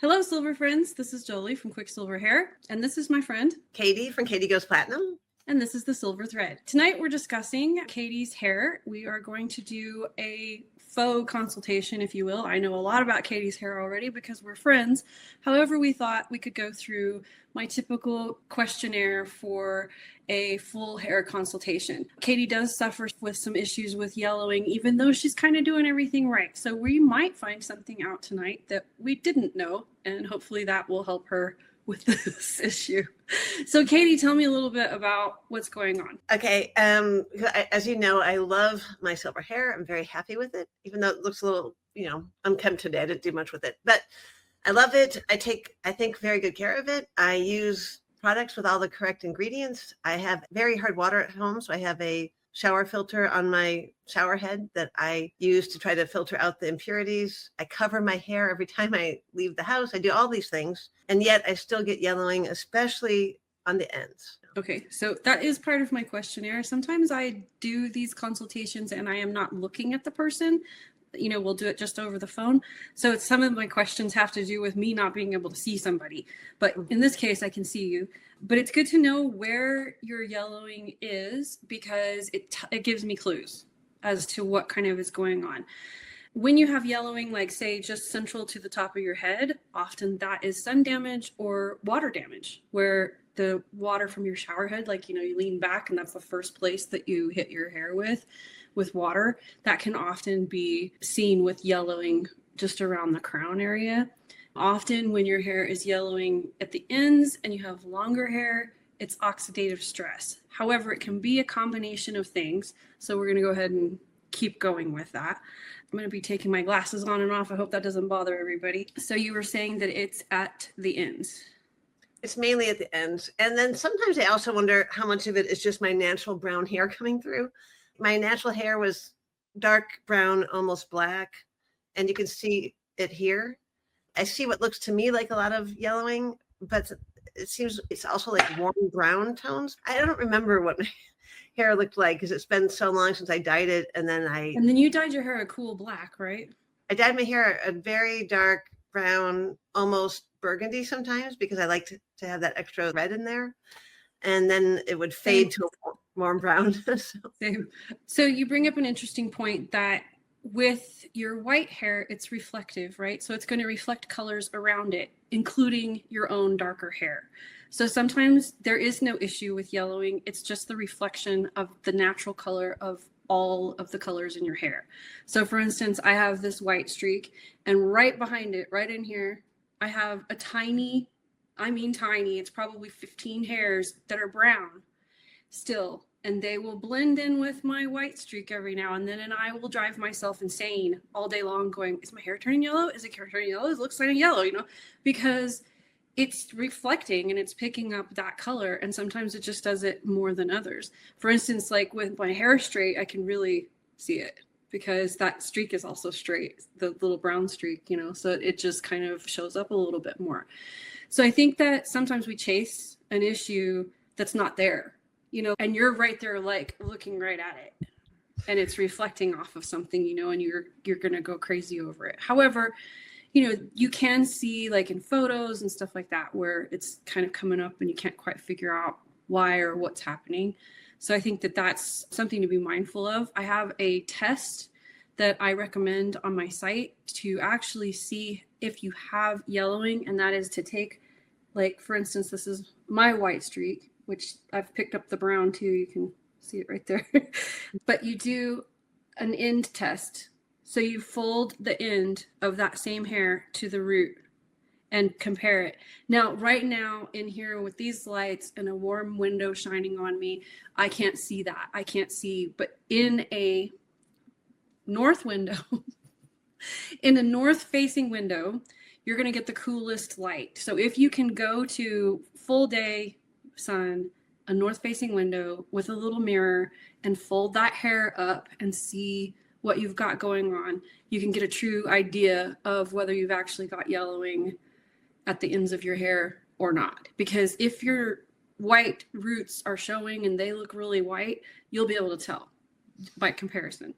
Hello, Silver friends. This is Jolie from QuickSilverHair, and this is my friend Katie from Katie Goes Platinum. And this is the Silver Thread. Tonight we're discussing Katie's hair. We are going to do a faux consultation, if you will. I know a lot about Katie's hair already because we're friends. However, we thought we could go through my typical questionnaire for a full hair consultation. Katie does suffer with some issues with yellowing, even though she's kind of doing everything right. So we might find something out tonight that we didn't know, and hopefully that will help her with this issue. So Katie, tell me a little bit about what's going on. Okay, as you know, I love my silver hair. I'm very happy with it, even though it looks a little, unkempt today. I didn't do much with it, but I love it. I think very good care of it. I use products with all the correct ingredients. I have very hard water at home, so I have a shower filter on my shower head that I use to try to filter out the impurities. I cover my hair every time I leave the house. I do all these things, and yet I still get yellowing, especially on the ends. Okay, so that is part of my questionnaire. Sometimes I do these consultations and I am not looking at the person. We'll do it just over the phone. So some of my questions have to do with me not being able to see somebody. But in this case, I can see you. But it's good to know where your yellowing is because it gives me clues as to what kind of is going on. When you have yellowing, like say just central to the top of your head, often that is sun damage or water damage, where the water from your shower head, you lean back and that's the first place that you hit your hair with water. That can often be seen with yellowing just around the crown area. Often when your hair is yellowing at the ends and you have longer hair, it's oxidative stress. However, it can be a combination of things. So we're going to go ahead and keep going with that. I'm going to be taking my glasses on and off. I hope that doesn't bother everybody. So you were saying that it's at the ends. It's mainly at the ends. And then sometimes I also wonder how much of it is just my natural brown hair coming through. My natural hair was dark brown, almost black, and you can see it here. I see what looks to me like a lot of yellowing, but it seems it's also like warm brown tones. I don't remember what my hair looked like because it's been so long since I dyed it. And then you dyed your hair a cool black, right? I dyed my hair a very dark brown, almost burgundy sometimes because I like to have that extra red in there. And then it would fade to a warm brown. So you bring up an interesting point that with your white hair, it's reflective, right? So it's going to reflect colors around it, including your own darker hair. So sometimes there is no issue with yellowing. It's just the reflection of the natural color of all of the colors in your hair. So for instance, I have this white streak, and right behind it, right in here, I have a tiny, it's probably 15 hairs that are brown still, and they will blend in with my white streak every now and then, and I will drive myself insane all day long going, is my hair turning yellow? Is it turning yellow? It looks like yellow, because it's reflecting and it's picking up that color, and sometimes it just does it more than others. For instance, like with my hair straight, I can really see it because that streak is also straight, the little brown streak, so it just kind of shows up a little bit more. So I think that sometimes we chase an issue that's not there, and you're right there, like looking right at it, and it's reflecting off of something, and you're going to go crazy over it. However, you can see like in photos and stuff like that where it's kind of coming up and you can't quite figure out why or what's happening. So I think that that's something to be mindful of. I have a test that I recommend on my site to actually see if you have yellowing, and that is to take, like, for instance, this is my white streak, which I've picked up the brown too. You can see it right there. But you do an end test. So you fold the end of that same hair to the root and compare it. Now, right now in here with these lights and a warm window shining on me, I can't see that. I can't see, but in a north window, in a north facing window, you're going to get the coolest light. So if you can go to full day sun, a north facing window with a little mirror, and fold that hair up and see what you've got going on, you can get a true idea of whether you've actually got yellowing at the ends of your hair or not. Because if your white roots are showing and they look really white, you'll be able to tell by comparison.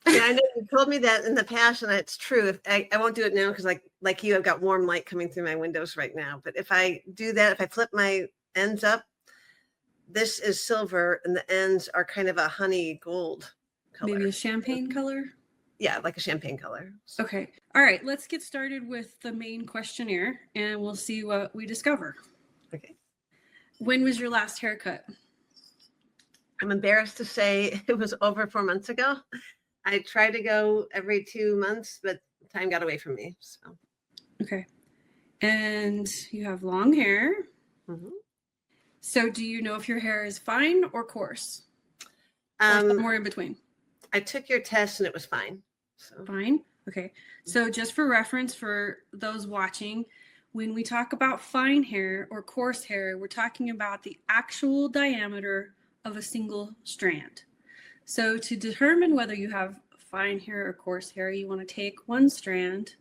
Yeah, I know you told me that in the past, and it's true. If I won't do it now because, like you, I've got warm light coming through my windows right now. But if I do that, if I flip my ends up, this is silver, and the ends are kind of a honey gold color. Maybe a champagne color? Yeah, like a champagne color. Okay. All right. Let's get started with the main questionnaire, and we'll see what we discover. Okay. When was your last haircut? I'm embarrassed to say it was over 4 months ago. I try to go every 2 months, but time got away from me. So. Okay. And you have long hair. Mm-hmm. So do you know if your hair is fine or coarse? Or somewhere in between? I took your test and it was fine. So. Fine. Okay. So just for reference for those watching, when we talk about fine hair or coarse hair, we're talking about the actual diameter of a single strand. So to determine whether you have fine hair or coarse hair, you want to take one strand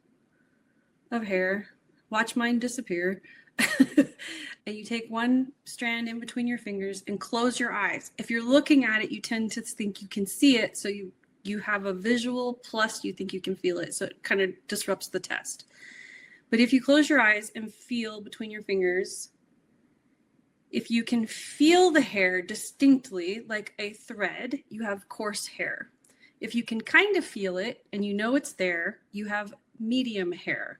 of hair, watch mine disappear, and you take one strand in between your fingers and close your eyes. If you're looking at it, you tend to think you can see it, so you have a visual plus you think you can feel it, so it kind of disrupts the test. But if you close your eyes and feel between your fingers, if you can feel the hair distinctly like a thread, you have coarse hair. If you can kind of feel it and you know it's there, you have medium hair.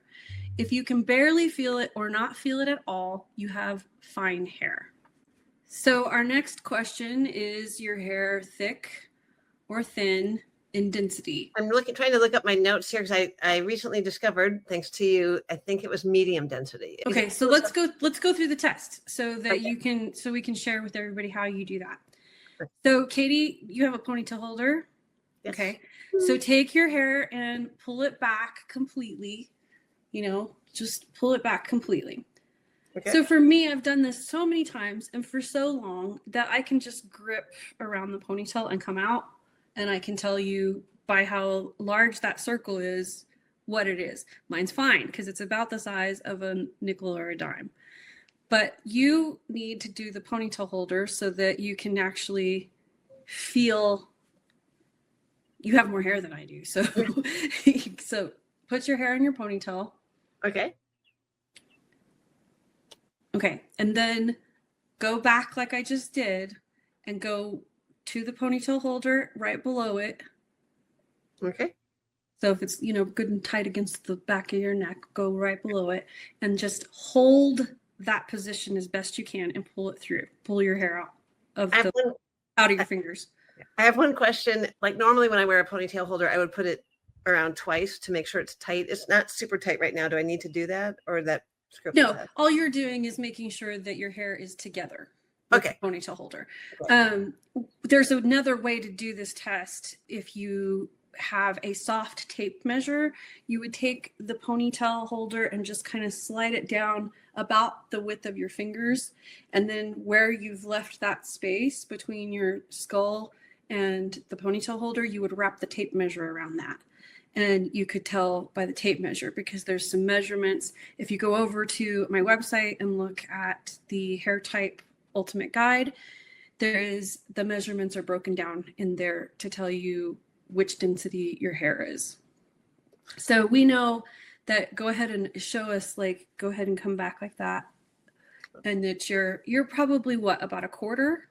If you can barely feel it or not feel it at all, you have fine hair. So our next question is your hair thick or thin in density? I'm trying to look up my notes here because I recently discovered, thanks to you, I think it was medium density. Okay, so let's go through the test so that we can share with everybody how you do that. Okay. So Katie, you have a ponytail holder. Yes. Okay. So take your hair and pull it back completely, just pull it back completely. Okay. So for me, I've done this so many times and for so long that I can just grip around the ponytail and come out, and I can tell you by how large that circle is what it is. Mine's fine because it's about the size of a nickel or a dime. But you need to do the ponytail holder so that you can actually feel. You have more hair than I do, so so put your hair in your ponytail. Okay. Okay, and then go back like I just did and go to the ponytail holder right below it. Okay. So if it's, good and tight against the back of your neck, go right below it and just hold that position as best you can and pull it through. Pull your hair out of your fingers. I have one question. Like normally when I wear a ponytail holder, I would put it around twice to make sure it's tight. It's not super tight right now. Do I need to do that or that? No, all you're doing is making sure that your hair is together. Okay. Ponytail holder. Okay. There's another way to do this test. If you have a soft tape measure, you would take the ponytail holder and just kind of slide it down about the width of your fingers. And then where you've left that space between your skull and the ponytail holder, you would wrap the tape measure around that. And you could tell by the tape measure because there's some measurements. If you go over to my website and look at the hair type ultimate guide, the measurements are broken down in there to tell you which density your hair is. So we know that. Go ahead and show us, go ahead and come back like that. And that you're probably about a quarter,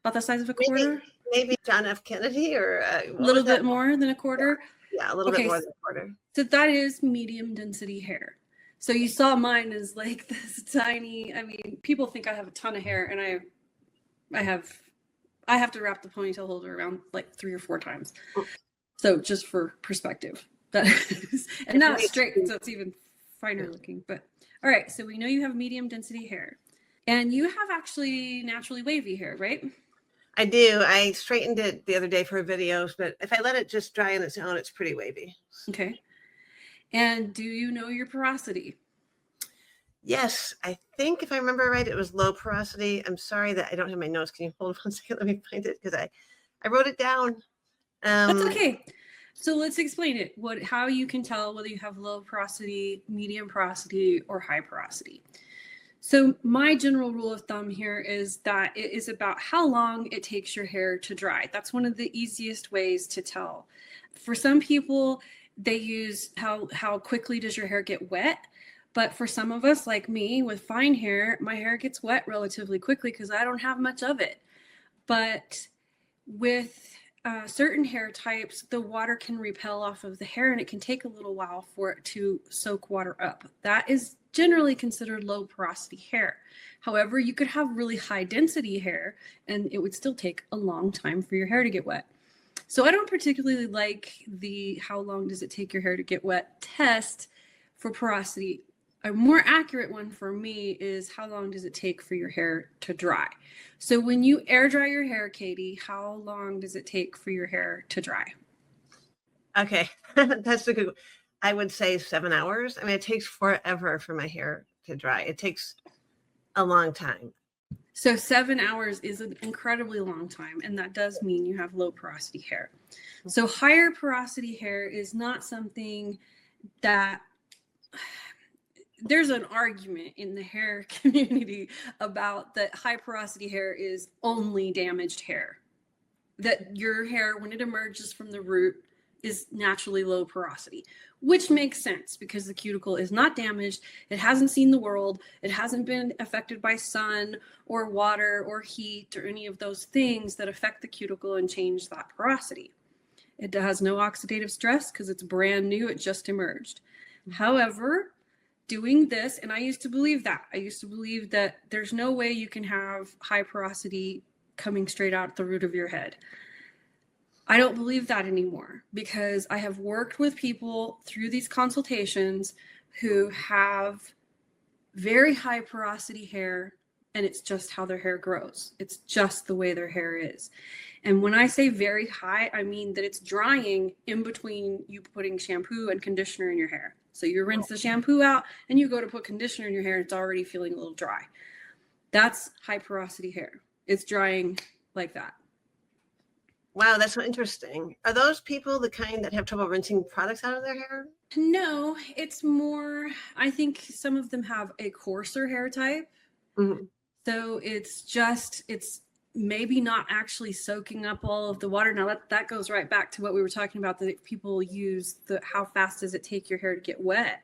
about the size of a quarter? Maybe John F. Kennedy or a little bit more than a quarter? Yeah, a little bit more than a quarter. So that is medium density hair. So you saw mine is like this tiny, people think I have a ton of hair, and I have to wrap the ponytail holder around like 3 or 4 times. So just for perspective, and not straight, so it's even finer looking. But all right, so we know you have medium density hair, and you have actually naturally wavy hair, right? I do. I straightened it the other day for videos, but if I let it just dry on its own, it's pretty wavy. Okay. And do you know your porosity? Yes, I think if I remember right, it was low porosity. I'm sorry that I don't have my notes. Can you hold one second? Let me find it because I wrote it down. That's okay. So let's explain it. How you can tell whether you have low porosity, medium porosity, or high porosity. So my general rule of thumb here is that it is about how long it takes your hair to dry. That's one of the easiest ways to tell. For some people, they use how quickly does your hair get wet. But for some of us, like me with fine hair, my hair gets wet relatively quickly because I don't have much of it. But with certain hair types, the water can repel off of the hair and it can take a little while for it to soak water up. That is generally considered low porosity hair. However, you could have really high density hair and it would still take a long time for your hair to get wet. So I don't particularly like the how long does it take your hair to get wet test for porosity. A more accurate one for me is how long does it take for your hair to dry? So when you air dry your hair, Katie, how long does it take for your hair to dry? Okay, that's a good. I would say 7 hours. I mean, it takes forever for my hair to dry. It takes a long time. So 7 hours is an incredibly long time, and that does mean you have low porosity hair. So higher porosity hair is not something that there's an argument in the hair community about that high porosity hair is only damaged hair. That your hair, when it emerges from the root, is naturally low porosity, which makes sense because the cuticle is not damaged. It hasn't seen the world. It hasn't been affected by sun or water or heat or any of those things that affect the cuticle and change that porosity. It has no oxidative stress because it's brand new. It just emerged. However, doing this, and I used to believe that. I used to believe that there's no way you can have high porosity coming straight out the root of your head. I don't believe that anymore because I have worked with people through these consultations who have very high porosity hair, and it's just how their hair grows. It's just the way their hair is. And when I say very high, I mean that it's drying in between you putting shampoo and conditioner in your hair. So you rinse the shampoo out and you go to put conditioner in your hair, it's already feeling a little dry. That's high porosity hair. It's drying like that. Wow, that's so interesting. Are those people the kind that have trouble rinsing products out of their hair? No, it's more, I think some of them have a coarser hair type. Mm-hmm. So it's maybe not actually soaking up all of the water. Now that goes right back to what we were talking about, that people use how fast does it take your hair to get wet?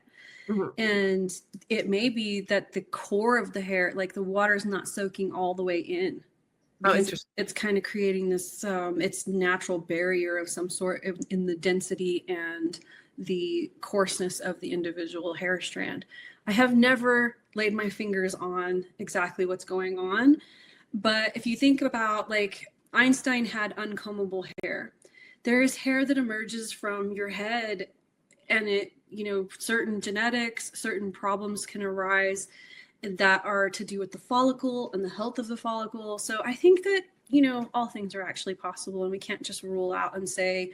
Mm-hmm. And it may be that the core of the hair, like the water is not soaking all the way in. Oh, interesting. It's kind of creating this, it's natural barrier of some sort in the density and the coarseness of the individual hair strand. I have never laid my fingers on exactly what's going on, but if you think about, like, Einstein had uncombable hair. There's hair that emerges from your head, and it, certain genetics, certain problems can arise that are to do with the follicle and the health of the follicle. So I think that, all things are actually possible, and we can't just rule out and say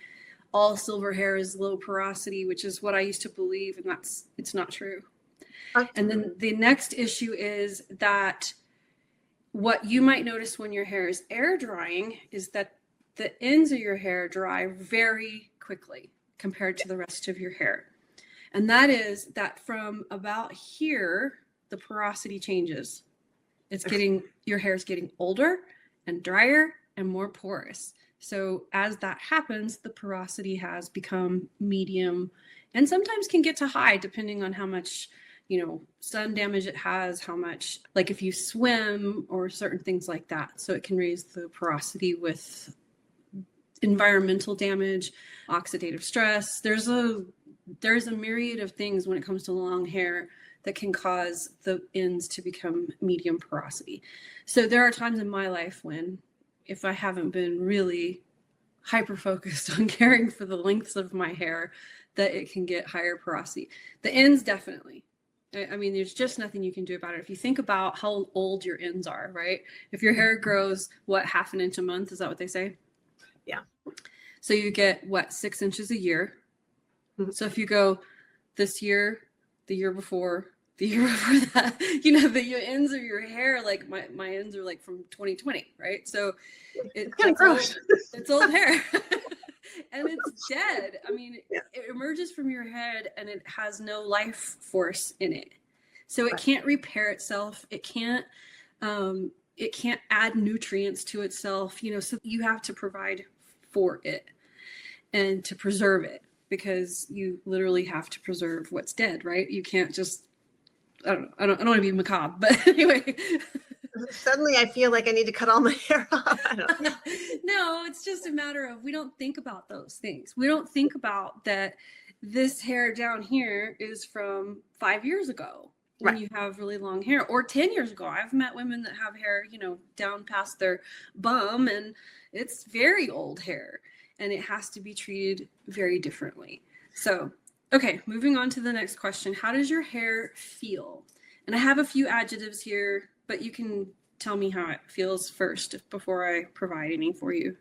all silver hair is low porosity, which is what I used to believe, and it's not true. And then the next issue is that what you might notice when your hair is air drying is that the ends of your hair dry very quickly compared to the rest of your hair. And that is that from about here, the porosity changes. Your hair is getting older and drier and more porous. So as that happens, the porosity has become medium and sometimes can get to high depending on how much, sun damage it has, how much, like if you swim or certain things like that. So it can raise the porosity with environmental damage, oxidative stress. There's a myriad of things when it comes to long hair that can cause the ends to become medium porosity. So there are times in my life when, if I haven't been really hyper-focused on caring for the lengths of my hair, that it can get higher porosity. The ends, definitely. I mean, there's just nothing you can do about it. If you think about how old your ends are, right? If your hair grows, half an inch a month? Is that what they say? Yeah. So you get, 6 inches a year? Mm-hmm. So if you go this year, the year before that, the ends of your hair, like my ends are like from 2020, right? So it's kind of gross. It's old hair. And it's dead. I mean, yeah. It emerges from your head and it has no life force in it. So it can't repair itself. It can't add nutrients to itself, so you have to provide for it and to preserve it, because you literally have to preserve what's dead, right? You can't just, I don't want to be macabre, but anyway. Suddenly I feel like I need to cut all my hair off. I don't know. No, it's just a matter of, we don't think about those things. We don't think about that this hair down here is from 5 years ago. When you have really long hair, or 10 years ago. I've met women that have hair, down past their bum, and it's very old hair, and it has to be treated very differently. So, okay, moving on to the next question. How does your hair feel? And I have a few adjectives here, but you can tell me how it feels first before I provide any for you.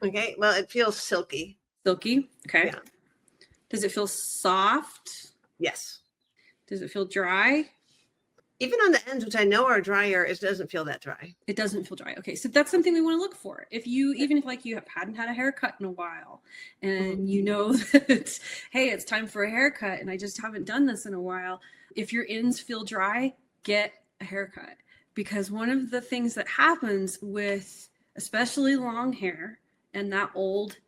Okay, well, it feels silky. Silky, okay. Yeah. Does it feel soft? Yes. Does it feel dry? Even on the ends, which I know are drier, it doesn't feel that dry. It doesn't feel dry. Okay, so that's something we want to look for. Even if like you hadn't had a haircut in a while, and you know that, hey, it's time for a haircut, and I just haven't done this in a while. If your ends feel dry, get a haircut, because one of the things that happens with especially long hair and that old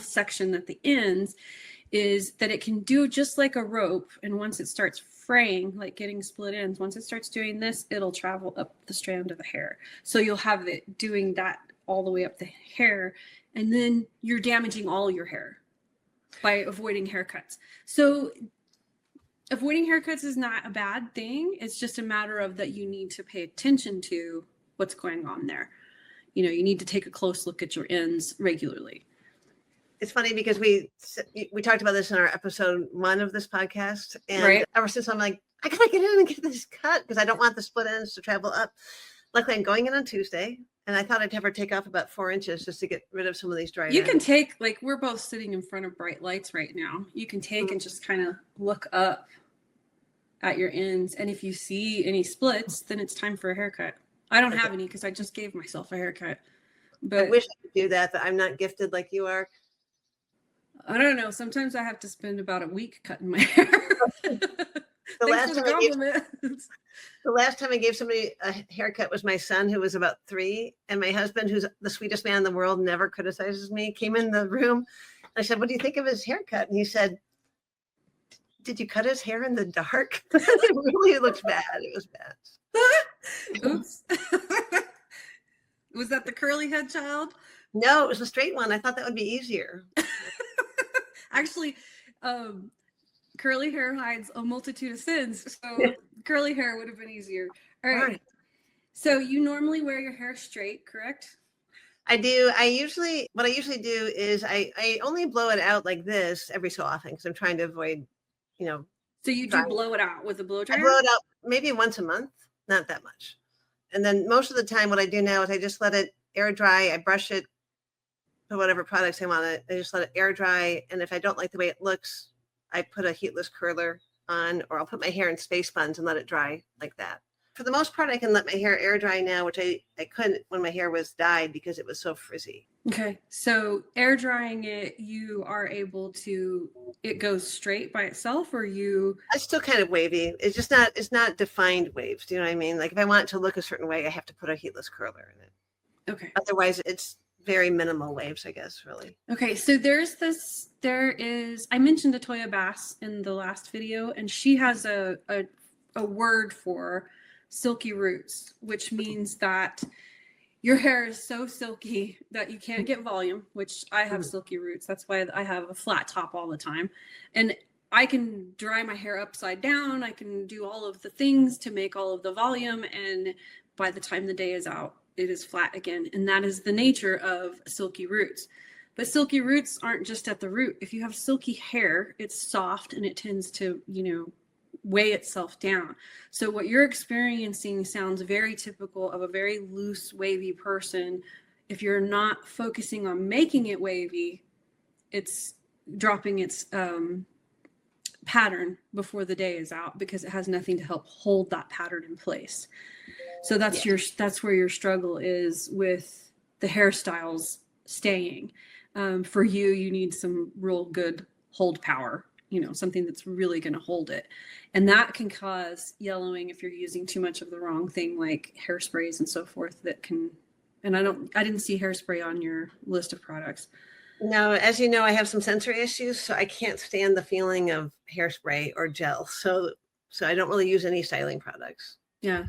section at the ends is that it can do just like a rope. And once it starts fraying, like getting split ends, once it starts doing this, it'll travel up the strand of the hair. So you'll have it doing that all the way up the hair. And then you're damaging all your hair by avoiding haircuts. So avoiding haircuts is not a bad thing. It's just a matter of that you need to pay attention to what's going on there. You need to take a close look at your ends regularly. It's funny because we talked about this in our episode 1 of this podcast, and ever since I'm like, I gotta get in and get this cut because I don't want the split ends to travel up. Luckily, I'm going in on Tuesday, and I thought I'd have her take off about 4 inches just to get rid of some of these dry ends. You can take, like, we're both sitting in front of bright lights right now. You can take and just kind of look up at your ends, and if you see any splits, then it's time for a haircut. I don't have any because I just gave myself a haircut. But I wish I could do that, but I'm not gifted like you are. I don't know. Sometimes I have to spend about a week cutting my hair. The last time I gave somebody a haircut was my son, who was about 3, and my husband, who's the sweetest man in the world, never criticizes me, came in the room. I said, "What do you think of his haircut?" And he said, "Did you cut his hair in the dark?" It really looked bad. It was bad. Oops. Was that the curly head child? No, it was a straight one. I thought that would be easier. Actually, curly hair hides a multitude of sins. So curly hair would have been easier. All right. So you normally wear your hair straight, correct? I do. What I usually do is I only blow it out like this every so often because I'm trying to avoid, So you do blow it out with a blow dryer? I blow it out maybe once a month, not that much. And then most of the time what I do now is I just let it air dry. I brush it, put whatever products I want. I just let it air dry. And if I don't like the way it looks, I put a heatless curler on, or I'll put my hair in space buns and let it dry like that. For the most part, I can let my hair air dry now, which I couldn't when my hair was dyed because it was so frizzy. Okay. So air drying it, you are able to, it goes straight by itself, or you? It's still kind of wavy. It's not defined waves. Do you know what I mean? Like if I want it to look a certain way, I have to put a heatless curler in it. Okay. Otherwise, it's very minimal waves, I guess, really. Okay. So I mentioned Atoya Bass in the last video, and she has a word for silky roots, which means that your hair is so silky that you can't get volume, which I have silky roots. That's why I have a flat top all the time. And I can dry my hair upside down. I can do all of the things to make all of the volume. And by the time the day is out, it is flat again. And that is the nature of silky roots. But silky roots aren't just at the root. If you have silky hair, it's soft and it tends to, weigh itself down. So what you're experiencing sounds very typical of a very loose, wavy person. If you're not focusing on making it wavy, it's dropping its pattern before the day is out because it has nothing to help hold that pattern in place. So that's where your struggle is with the hairstyles staying. For you need some real good hold power something that's really going to hold it. And that can cause yellowing if you're using too much of the wrong thing, like hairsprays and so forth that can, and I didn't see hairspray on your list of products. No, as you know, I have some sensory issues, so I can't stand the feeling of hairspray or gel. So I don't really use any styling products. Yeah.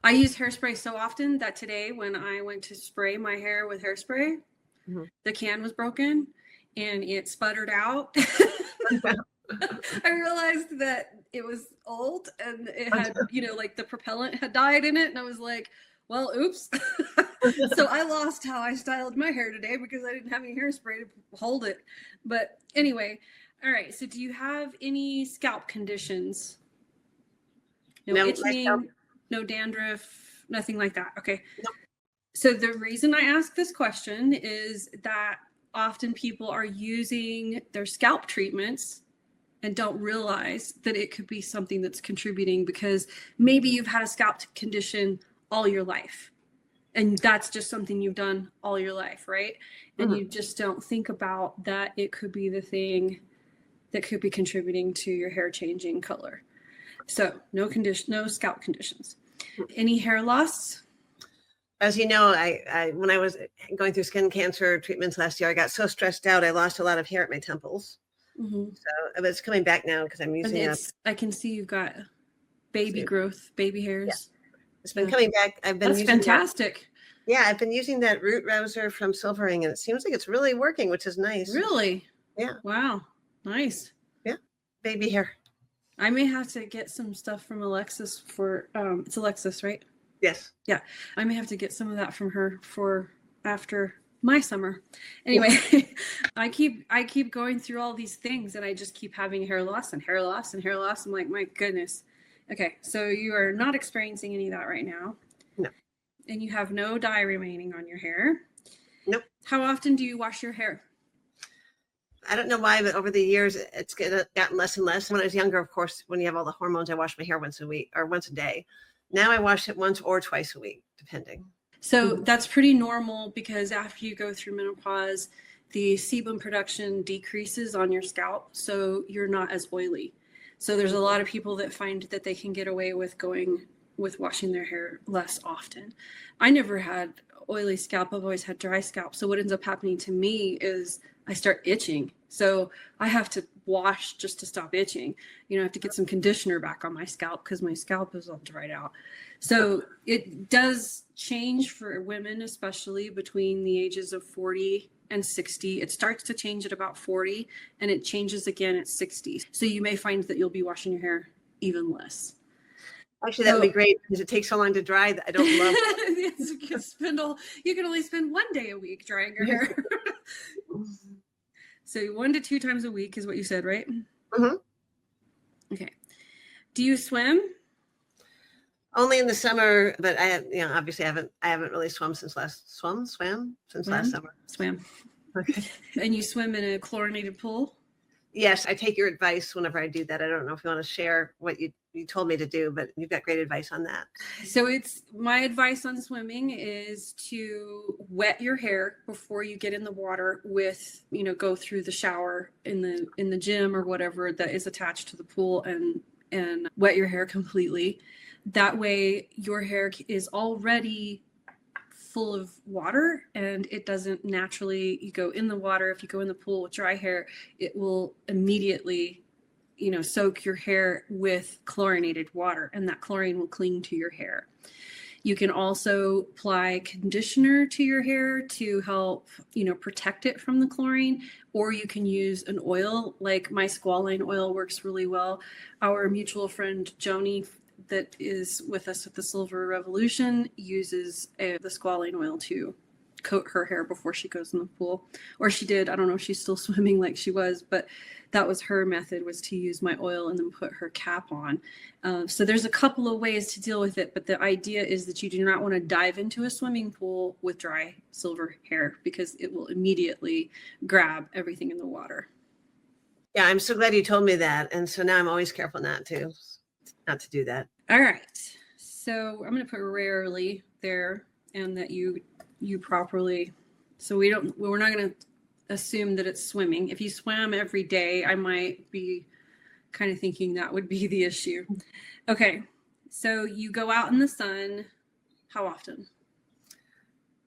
I use hairspray so often that today when I went to spray my hair with hairspray, the can was broken and it sputtered out. I realized that it was old and it had, like the propellant had died in it. And I was like, well, oops. So I lost how I styled my hair today because I didn't have any hairspray to hold it. But anyway, all right. So do you have any scalp conditions? No itching, no dandruff, nothing like that. Okay. No. So the reason I ask this question is that often people are using their scalp treatments and don't realize that it could be something that's contributing, because maybe you've had a scalp condition all your life and that's just something you've done all your life, right? And you just don't think about that it could be the thing that could be contributing to your hair changing color. So no scalp conditions. Any hair loss? As you know, I when I was going through skin cancer treatments last year, I got so stressed out, I lost a lot of hair at my temples. So it's coming back now because I'm using it. I can see you've got baby growth, baby hairs. Yeah. It's been coming back. That's fantastic. Yeah, I've been using that root rouser from Silvering, and it seems like it's really working, which is nice. Really? Yeah. Wow. Nice. Yeah. Baby hair. I may have to get some stuff from Alexis for it's Alexis, right? Yes. Yeah. I may have to get some of that from her for after my summer. Anyway, I keep going through all these things and I just keep having hair loss and hair loss and hair loss. I'm like, my goodness. Okay. So you are not experiencing any of that right now. No. And you have no dye remaining on your hair. Nope. How often do you wash your hair? I don't know why, but over the years, it's gotten less and less. When I was younger, of course, when you have all the hormones, I wash my hair once a week or once a day. Now I wash it once or twice a week, depending. So that's pretty normal, because after you go through menopause, the sebum production decreases on your scalp, so you're not as oily. So there's a lot of people that find that they can get away with washing their hair less often. I never had oily scalp. I've always had dry scalp. So what ends up happening to me is I start itching. So I have to wash just to stop itching. I have to get some conditioner back on my scalp because my scalp is all dried out. So it does change for women, especially between the ages of 40 and 60. It starts to change at about 40 and it changes again at 60. So you may find that you'll be washing your hair even less. Actually, that would be great because it takes so long to dry that I don't love it. You can only spend 1 day a week drying your hair. So 1 to 2 times a week is what you said, right? Okay. Do you swim? Only in the summer, but obviously I haven't really swum since last summer. Swam. Okay. And you swim in a chlorinated pool? Yes, I take your advice whenever I do that. I don't know if you want to share what you told me to do, but you've got great advice on that. So my advice on swimming is to wet your hair before you get in the water with, go through the shower in the gym or whatever that is attached to the pool, and wet your hair completely. That way your hair is already full of water and it doesn't naturally, you go in the water. If you go in the pool with dry hair, it will immediately, soak your hair with chlorinated water, and that chlorine will cling to your hair. You can also apply conditioner to your hair to help, protect it from the chlorine, or you can use an oil, like my squalane oil works really well. Our mutual friend, Joni, that is with us at the Silver Revolution, uses the squalane oil to coat her hair before she goes in the pool. Or she did. I don't know if she's still swimming like she was, but that was her method, was to use my oil and then put her cap on. So there's a couple of ways to deal with it, but the idea is that you do not want to dive into a swimming pool with dry silver hair because it will immediately grab everything in the water. Yeah, I'm so glad you told me that. And so now I'm always careful not to do that. All right. So I'm going to put rarely there, and that you properly, so we're not going to assume that it's swimming. If you swam every day, I might be kind of thinking that would be the issue. Okay, so you go out in the sun. How often?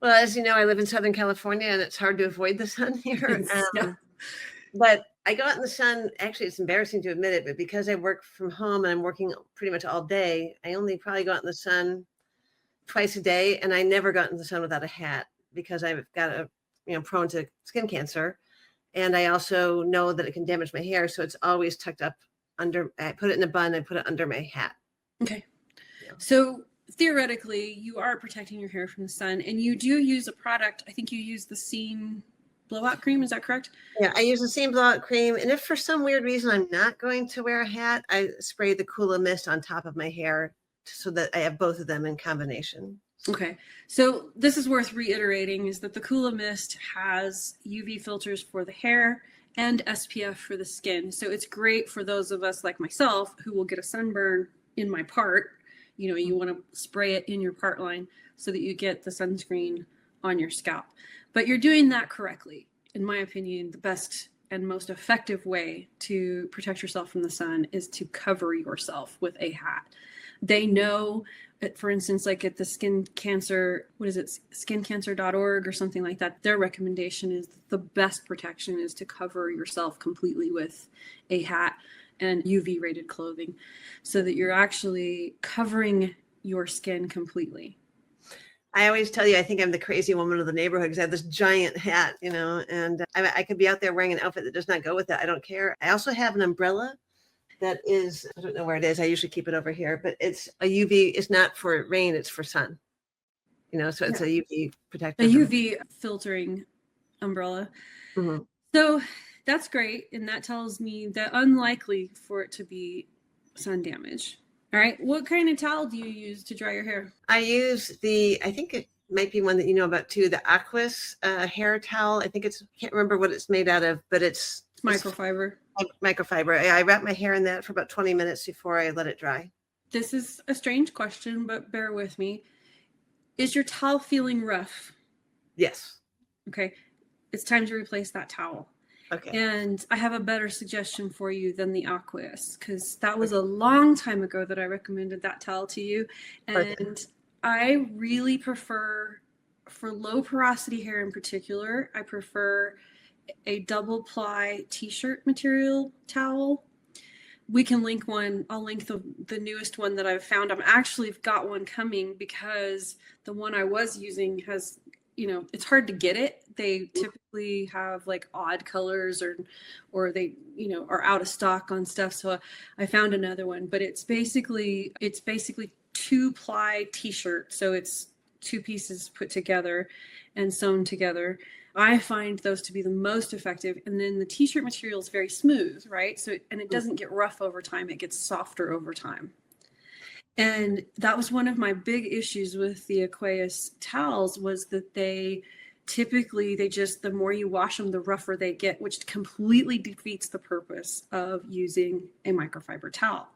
Well, as you know, I live in Southern California, and it's hard to avoid the sun here. Yeah. But I go out in the sun. Actually, it's embarrassing to admit it, but because I work from home and I'm working pretty much all day, I only probably go out in the sun twice a day, and I never got in the sun without a hat because I've got prone to skin cancer. And I also know that it can damage my hair. So it's always tucked up under, I put it in a bun, I put it under my hat. Okay. Yeah. So theoretically, you are protecting your hair from the sun, and you do use a product. I think you use the Seam blowout cream. Is that correct? Yeah, I use the Seam blowout cream. And if for some weird reason I'm not going to wear a hat, I spray the Coola Mist on top of my hair so that I have both of them in combination. Okay, so this is worth reiterating, is that the Coola Mist has UV filters for the hair and SPF for the skin. So it's great for those of us like myself who will get a sunburn in my part. You know, you want to spray it in your part line so that you get the sunscreen on your scalp. But you're doing that correctly. In my opinion, the best and most effective way to protect yourself from the sun is to cover yourself with a hat. They know, for instance, like at the skin cancer, what is it, skincancer.org or something like that, their recommendation is the best protection is to cover yourself completely with a hat and UV rated clothing so that you're actually covering your skin completely. I always tell you, I think I'm the crazy woman of the neighborhood because I have this giant hat, and I could be out there wearing an outfit that does not go with it. I don't care. I also have an umbrella that is, I don't know where it is. I usually keep it over here, but it's a UV, it's not for rain, it's for sun. So it's a UV protective. A UV filtering umbrella. Mm-hmm. So that's great. And that tells me that unlikely for it to be sun damage. All right. What kind of towel do you use to dry your hair? I use I think it might be one that you know about too, the Aquas hair towel. I can't remember what it's made out of, but it's microfiber. Microfiber. I wrap my hair in that for about 20 minutes before I let it dry. This is a strange question, but bear with me. Is your towel feeling rough? Yes. Okay. It's time to replace that towel. Okay. And I have a better suggestion for you than the Aquas, because that was a long time ago that I recommended that towel to you. And I really prefer, for low porosity hair in particular, I prefer a double ply t-shirt material towel. We can link one. I'll link the newest one that I've found. I've actually got one coming because the one I was using has, it's hard to get it. They typically have like odd colors or they, are out of stock on stuff. So I found another one, but it's basically 2-ply t-shirt. So it's 2 pieces put together and sewn together. I find those to be the most effective. And then the t-shirt material is very smooth, right? So, and it doesn't get rough over time. It gets softer over time. And that was one of my big issues with the Aquas towels, was that the more you wash them, the rougher they get, which completely defeats the purpose of using a microfiber towel.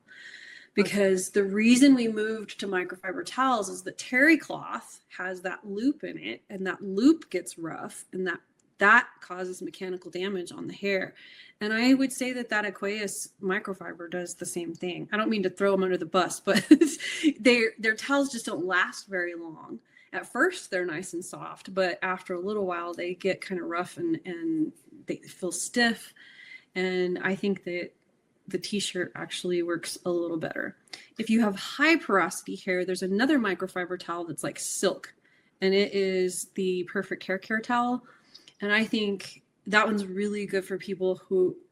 Because the reason we moved to microfiber towels is that terry cloth has that loop in it, and that loop gets rough, and that causes mechanical damage on the hair. And I would say that Aquas microfiber does the same thing. I don't mean to throw them under the bus, but their towels just don't last very long. At first, they're nice and soft, but after a little while, they get kind of rough and they feel stiff. And I think that the t-shirt actually works a little better. If you have high porosity hair, there's another microfiber towel that's like silk, and it is the Perfect Hair Care towel. And I think that one's really good for people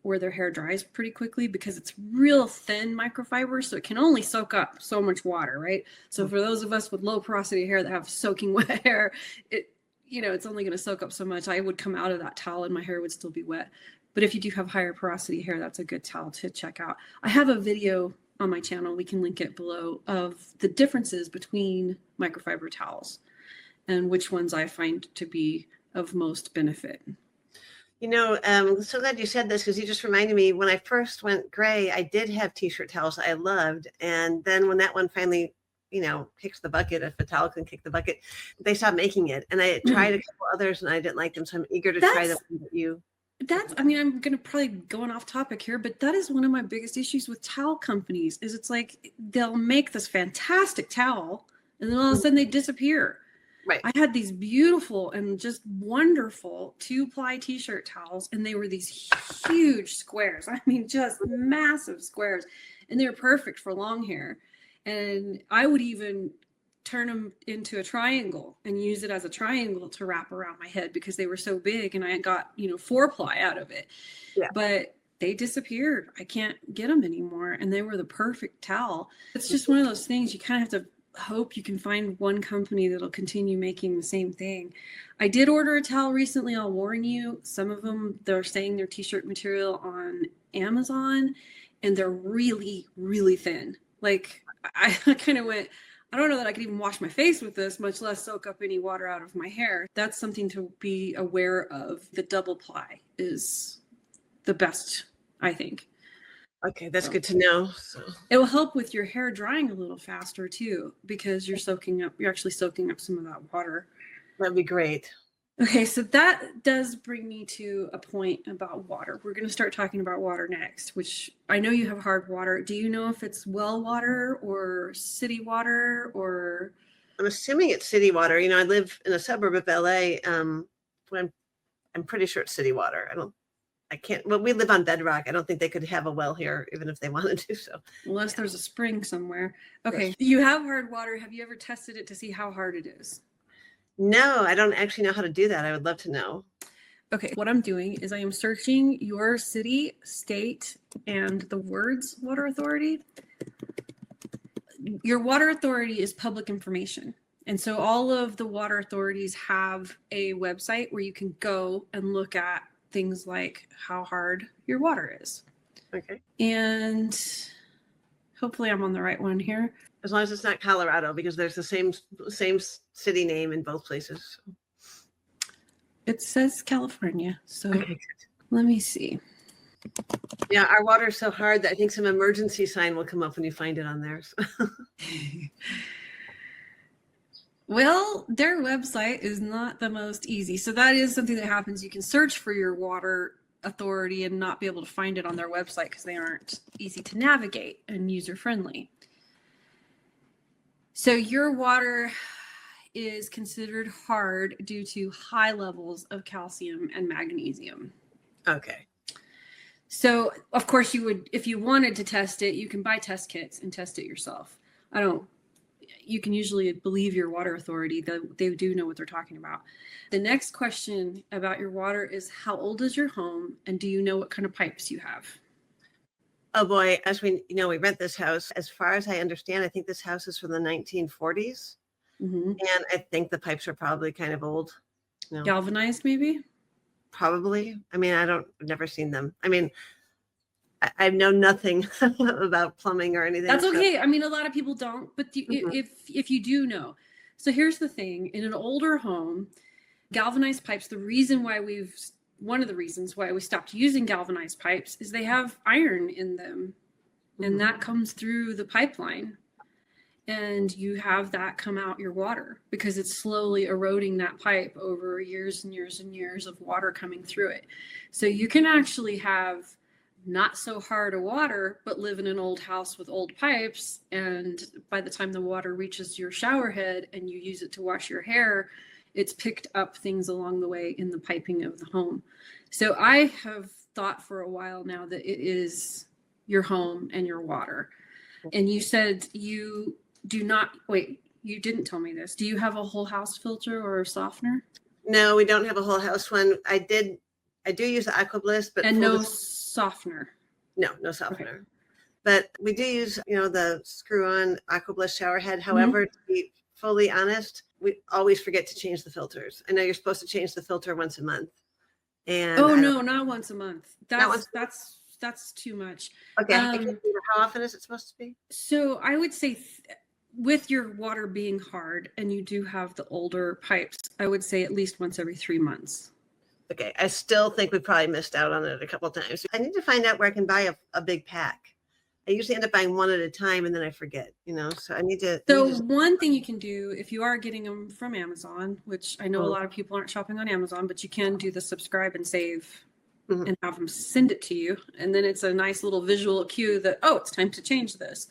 where their hair dries pretty quickly, because it's real thin microfiber, so it can only soak up so much water, right? So for those of us with low porosity hair that have soaking wet hair, it's only going to soak up so much. I would come out of that towel and my hair would still be wet. But if you do have higher porosity hair, that's a good towel to check out. I have a video on my channel, we can link it below, of the differences between microfiber towels and which ones I find to be of most benefit. I'm so glad you said this, because you just reminded me, when I first went gray, I did have t-shirt towels I loved. And then when that one finally, kicks the bucket, if a towel can kick the bucket, they stopped making it. And I tried a couple others and I didn't like them. So I'm eager to try the one that you That's, I mean, I'm gonna probably going off topic here, but that is one of my biggest issues with towel companies is it's like they'll make this fantastic towel and then all of a sudden they disappear. Right. I had these beautiful and just wonderful 2-ply t-shirt towels, and they were these huge squares. I mean, just massive squares, and they were perfect for long hair. And I would even turn them into a triangle and use it as a triangle to wrap around my head because they were so big, and I got 4-ply out of it. Yeah. But they disappeared. I can't get them anymore, and they were the perfect towel. It's just one of those things you kind of have to hope you can find one company that'll continue making the same thing. I did order a towel recently. I'll warn you, some of them, they're saying they're t-shirt material on Amazon, and they're really, really thin. Like I kind of went, I don't know that I could even wash my face with this, much less soak up any water out of my hair. That's something to be aware of. The double ply is the best, I think. Okay, that's good to know. So it will help with your hair drying a little faster too, because you're actually soaking up some of that water. That'd be great. Okay, so that does bring me to a point about water. We're going to start talking about water next, which I know you have hard water. Do you know if it's well water or city water or? I'm assuming it's city water. I live in a suburb of LA. I'm pretty sure it's city water. Well, we live on bedrock. I don't think they could have a well here, even if they wanted to. So, unless there's a spring somewhere. Okay, you have hard water. Have you ever tested it to see how hard it is? No, I don't actually know how to do that. I would love to know. Okay, what I'm doing is I am searching your city, state, and the words water authority. Your water authority is public information. And so all of the water authorities have a website where you can go and look at things like how hard your water is. Okay. And hopefully I'm on the right one here. As long as it's not Colorado, because there's the same city name in both places. It says California. So okay. Let me see. Yeah, our water is so hard that I think some emergency sign will come up when you find it on there. Well, their website is not the most easy. So that is something that happens. You can search for your water authority and not be able to find it on their website because they aren't easy to navigate and user friendly. So your water is considered hard due to high levels of calcium and magnesium. Okay. So of course you would, if you wanted to test it, you can buy test kits and test it yourself. You can usually believe your water authority that they do know what they're talking about. The next question about your water is how old is your home and do you know what kind of pipes you have? Oh boy, as we rent this house. As far as I understand, I think this house is from the 1940s. Mm-hmm. And I think the pipes are probably kind of old. Galvanized maybe? Probably. I mean, I've never seen them. I mean, I know nothing about plumbing or anything. That's okay. So. I mean, a lot of people don't, but if you do know. So here's the thing. In an older home, galvanized pipes, one of the reasons why we stopped using galvanized pipes is they have iron in them. Mm-hmm. And that comes through the pipeline. And you have that come out your water because it's slowly eroding that pipe over years and years and years of water coming through it. So you can actually have not so hard a water, but live in an old house with old pipes. And by the time the water reaches your shower head and you use it to wash your hair, it's picked up things along the way in the piping of the home. So I have thought for a while now that it is your home and your water. And you said you do not, wait, you didn't tell me this. Do you have a whole house filter or a softener? No, we don't have a whole house one. I do use the Aquabliss, but no softener. No softener. Okay. But we do use, the screw-on Aquabliss shower head. However, to be fully honest, we always forget to change the filters. I know you're supposed to change the filter once a month. And no, not once a month. That's too much. Okay. How often is it supposed to be? So I would say with your water being hard and you do have the older pipes, I would say at least once every 3 months. Okay. I still think we probably missed out on it a couple of times. I need to find out where I can buy a big pack. I usually end up buying one at a time and then I forget, so I need to. So one thing you can do if you are getting them from Amazon, which I know a lot of people aren't shopping on Amazon, but you can do the subscribe and save Mhm. and have them send it to you. And then it's a nice little visual cue that, oh, it's time to change this.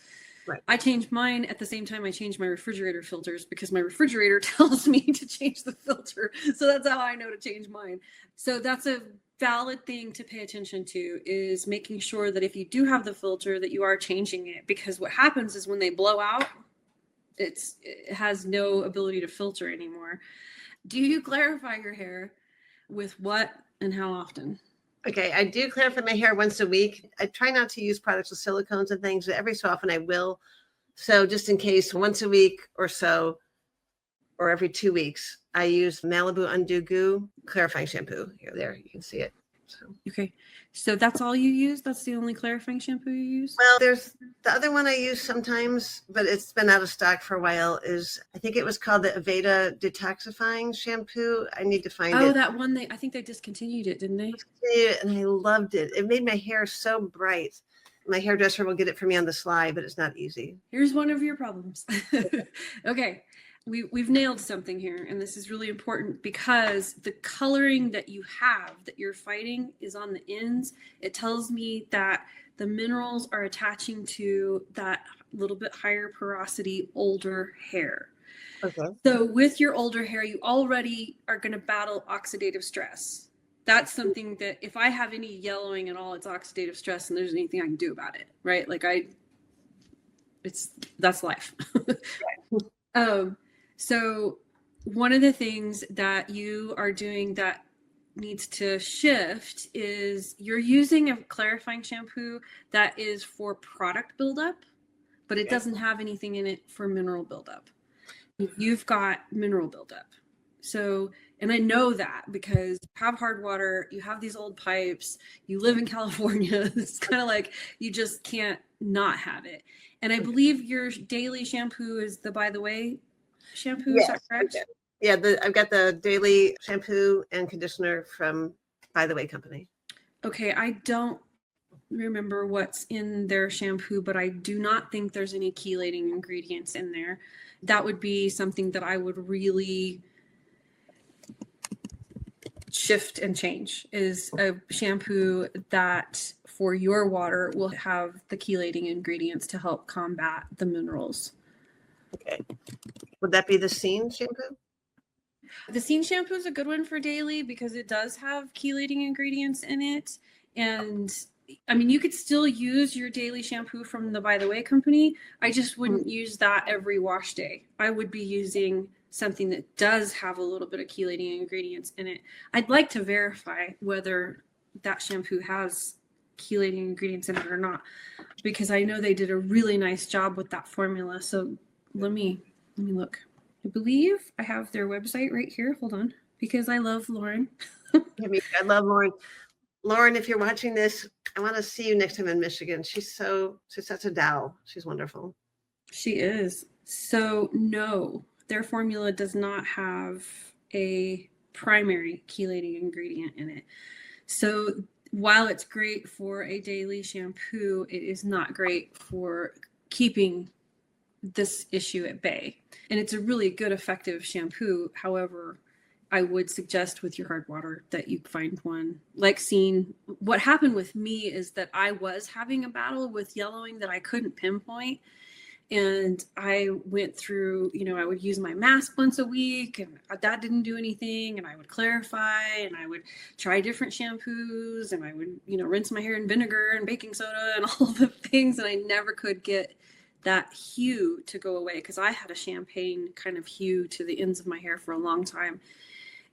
Right. I change mine at the same time I change my refrigerator filters because my refrigerator tells me to change the filter. So that's how I know to change mine. So that's a valid thing to pay attention to, is making sure that if you do have the filter that you are changing it, because what happens is when they blow out, it has no ability to filter anymore. Do you clarify your hair with what and how often? Okay, I do clarify my hair once a week. I try not to use products with silicones and things, but every so often I will. So just in case, once a week or so, or every 2 weeks, I use Malibu Undo Goo clarifying shampoo. Here, there, you can see it. So. Okay, so that's all you use? That's the only clarifying shampoo you use? Well, there's the other one I use sometimes, but it's been out of stock for a while. I think it was called the Aveda Detoxifying Shampoo. I need to find it. Oh, that one, I think they discontinued it, didn't they? And I loved it. It made my hair so bright. My hairdresser will get it for me on the sly, but it's not easy. Here's one of your problems. Okay, we've nailed something here, and this is really important because the coloring that you have that you're fighting is on the ends. It tells me that the minerals are attaching to that little bit higher porosity older hair. Okay. So with your older hair, you already are going to battle oxidative stress. That's something that if I have any yellowing at all, it's oxidative stress, and there's anything I can do about it, right? Like that's life. So one of the things that you are doing that needs to shift is you're using a clarifying shampoo that is for product buildup, but it doesn't have anything in it for mineral buildup. You've got mineral buildup. So, and I know that because you have hard water, you have these old pipes, you live in California. It's kind of like you just can't not have it. And I believe your daily shampoo is the By the Way shampoo. Yes, is that correct? Yeah, I've got the daily shampoo and conditioner from By the Way company. Okay, I don't remember what's in their shampoo, but I do not think there's any chelating ingredients in there. That would be something that I would really shift and change, is a shampoo that for your water will have the chelating ingredients to help combat the minerals. Okay. Would that be the Scene shampoo? The Scene shampoo is a good one for daily because it does have chelating ingredients in it. And I mean, you could still use your daily shampoo from the By the Way company. I just wouldn't use that every wash day. I would be using something that does have a little bit of chelating ingredients in it. I'd like to verify whether that shampoo has chelating ingredients in it or not, because I know they did a really nice job with that formula. So let me look. I believe I have their website right here. Hold on, because I love Lauren. I love Lauren. Lauren, if you're watching this, I want to see you next time in Michigan. She's such a doll. She's wonderful. She is. So no, their formula does not have a primary chelating ingredient in it. So while it's great for a daily shampoo, it is not great for keeping this issue at bay. And it's a really good, effective shampoo. However, I would suggest with your hard water that you find one like Scene. What happened with me is that I was having a battle with yellowing that I couldn't pinpoint. And I went through, I would use my mask once a week, and that didn't do anything. And I would clarify, and I would try different shampoos, and I would, rinse my hair in vinegar and baking soda and all the things. And I never could get that hue to go away because I had a champagne kind of hue to the ends of my hair for a long time.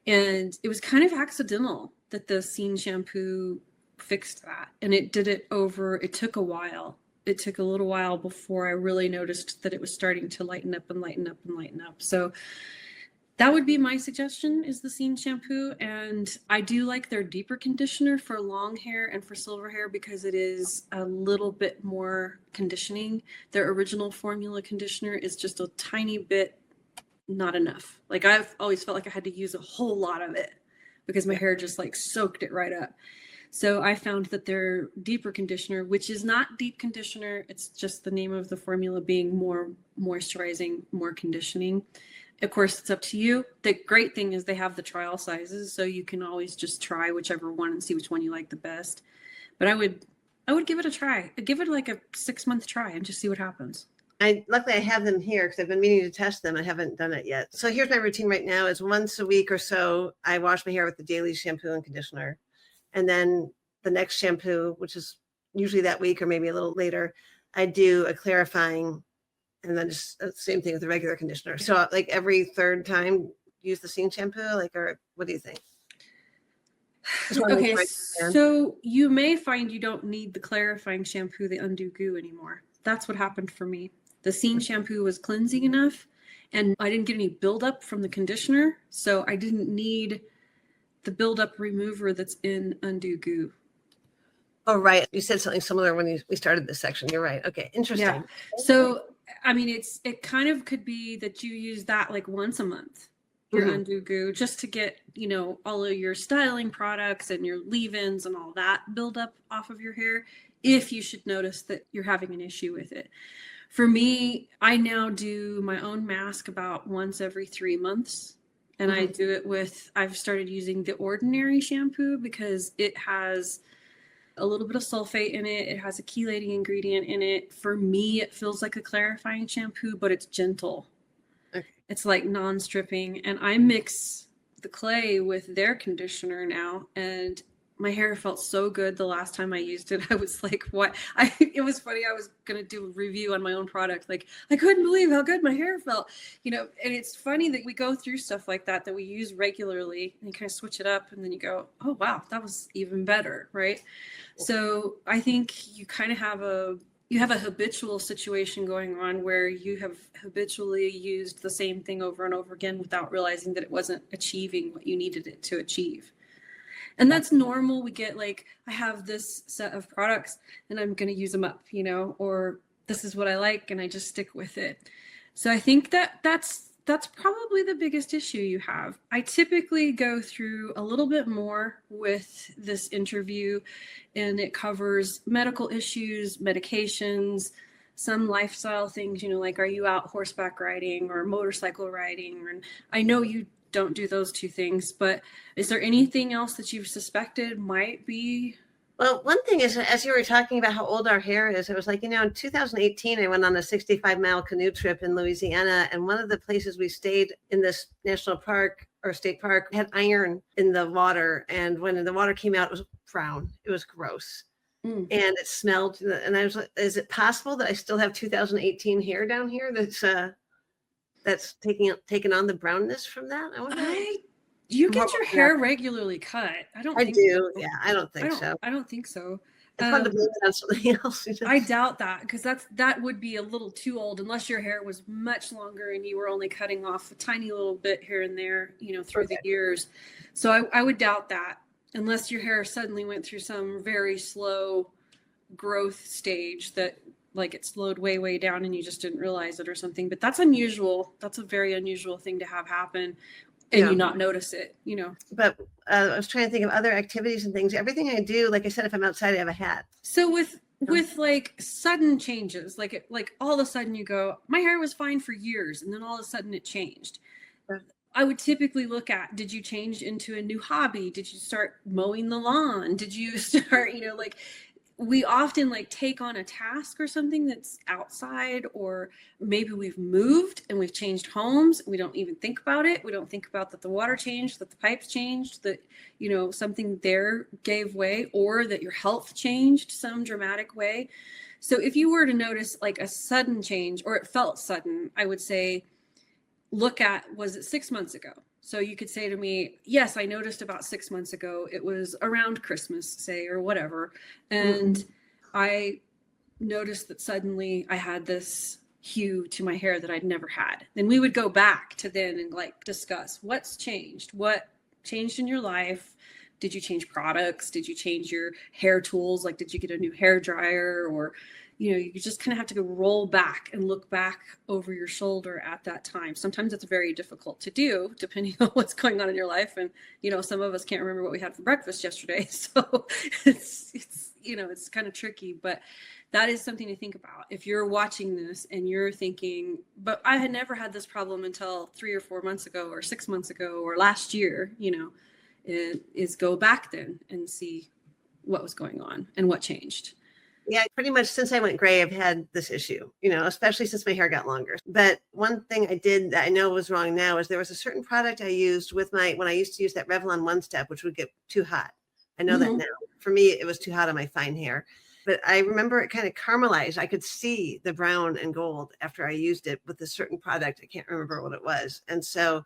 And it was kind of accidental that the Scene shampoo fixed that. And it took a while. It took a little while before I really noticed that it was starting to lighten up and lighten up and lighten up. So that would be my suggestion, is the Scene shampoo. And I do like their deeper conditioner for long hair and for silver hair because it is a little bit more conditioning. Their original formula conditioner is just a tiny bit not enough. Like I've always felt like I had to use a whole lot of it because my hair just like soaked it right up. So I found that their deeper conditioner, which is not deep conditioner, it's just the name of the formula being more moisturizing, more conditioning, Of course, it's up to you. The great thing is they have the trial sizes, so you can always just try whichever one and see which one you like the best. But I would give it a try. I'd give it like a 6-month try and just see what happens. Luckily I have them here because I've been meaning to test them. I haven't done it yet. So here's my routine right now is once a week or so, I wash my hair with the daily shampoo and conditioner. And then the next shampoo, which is usually that week or maybe a little later, I do a clarifying, and then just the same thing with the regular conditioner. So like every third time use the Scene shampoo, like, or what do you think? Okay, so you may find you don't need the clarifying shampoo, the undo goo anymore. That's what happened for me. The Scene shampoo was cleansing enough and I didn't get any buildup from the conditioner. So I didn't need the buildup remover that's in undo goo. Oh, right. You said something similar when we started this section. You're right. Okay. Interesting. Yeah. So, I mean, it kind of could be that you use that like once a month, your undo goo, just to get, you know, all of your styling products and your leave-ins and all that build up off of your hair, if you should notice that you're having an issue with it. For me, I now do my own mask about once every 3 months. And I do it with, I've started using the Ordinary shampoo because it has a little bit of sulfate in it. It has a chelating ingredient in it. For me, it feels like a clarifying shampoo, but it's gentle. Okay. It's like non-stripping. And I mix the clay with their conditioner now, and my hair felt so good the last time I used it. I was like, what? It was funny. I was going to do a review on my own product. Like, I couldn't believe how good my hair felt, you know, and it's funny that we go through stuff like that we use regularly and you kind of switch it up and then you go, oh, wow, that was even better. Right. So I think you kind of have a habitual situation going on where you have habitually used the same thing over and over again without realizing that it wasn't achieving what you needed it to achieve. And that's normal. We get like, I have this set of products and I'm going to use them up, you know, or this is what I like and I just stick with it. So I think that's probably the biggest issue you have. I typically go through a little bit more with this interview, and it covers medical issues, medications, some lifestyle things, you know, like, are you out horseback riding or motorcycle riding? And I know you don't do those two things, but is there anything else that you've suspected might be? Well, one thing is, as you were talking about how old our hair is, it was like, you know, in 2018, I went on a 65-mile canoe trip in Louisiana, and one of the places we stayed in this national park or state park had iron in the water, and when the water came out, it was brown. It was gross. And it smelled, and I was like, is it possible that I still have 2018 hair down here that's taking on the brownness from that? I wonder. You get your hair regularly cut. I do. So. Yeah, I don't think so. I don't think so. It's fun to blame it on something else. I doubt that, because that would be a little too old unless your hair was much longer and you were only cutting off a tiny little bit here and there, you know, through the years. So I would doubt that unless your hair suddenly went through some very slow growth stage that, like, it slowed way down and you just didn't realize it or something. But that's unusual. That's a very unusual thing to have happen. And you not notice it, you know. But I was trying to think of other activities and things. Everything I do, like I said, if I'm outside, I have a hat. So with like sudden changes, like all of a sudden you go, my hair was fine for years, and then all of a sudden it changed. I would typically look at, did you change into a new hobby? Did you start mowing the lawn? Did you start, you know, like, we often like take on a task or something that's outside, or maybe we've moved and we've changed homes. We don't even think about it. We don't think about that the water changed, that the pipes changed, that, you know, something there gave way, or that your health changed some dramatic way. So if you were to notice like a sudden change, or it felt sudden, I would say, look at, was it 6 months ago? So you could say to me, yes, I noticed about 6 months ago, it was around Christmas, say, or whatever. And I noticed that suddenly I had this hue to my hair that I'd never had. Then we would go back to then and like discuss what's changed, what changed in your life. Did you change products? Did you change your hair tools? Like, did you get a new hair dryer? Or, you know, you just kind of have to go roll back and look back over your shoulder at that time. Sometimes it's very difficult to do depending on what's going on in your life. And, you know, some of us can't remember what we had for breakfast yesterday. So it's, you know, it's kind of tricky, but that is something to think about. If you're watching this and you're thinking, but I had never had this problem until 3 or 4 months ago or 6 months ago or last year, is go back then and see what was going on and what changed. Yeah, pretty much since I went gray, I've had this issue, especially since my hair got longer. But one thing I did that I know was wrong now is there was a certain product I used when I used to use that Revlon One Step, which would get too hot. I know that now. For me, it was too hot on my fine hair. But I remember it kind of caramelized. I could see the brown and gold after I used it with a certain product. I can't remember what it was. And so,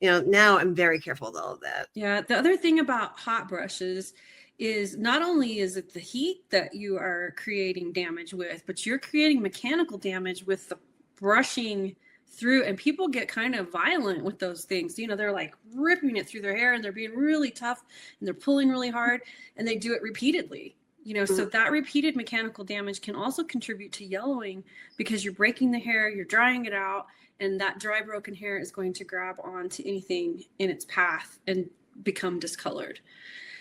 now I'm very careful with all of that. Yeah. The other thing about hot brushes is not only is it the heat that you are creating damage with, but you're creating mechanical damage with the brushing through, and people get kind of violent with those things. They're like ripping it through their hair and they're being really tough and they're pulling really hard and they do it repeatedly. So that repeated mechanical damage can also contribute to yellowing because you're breaking the hair, you're drying it out, and that dry broken hair is going to grab onto anything in its path and become discolored.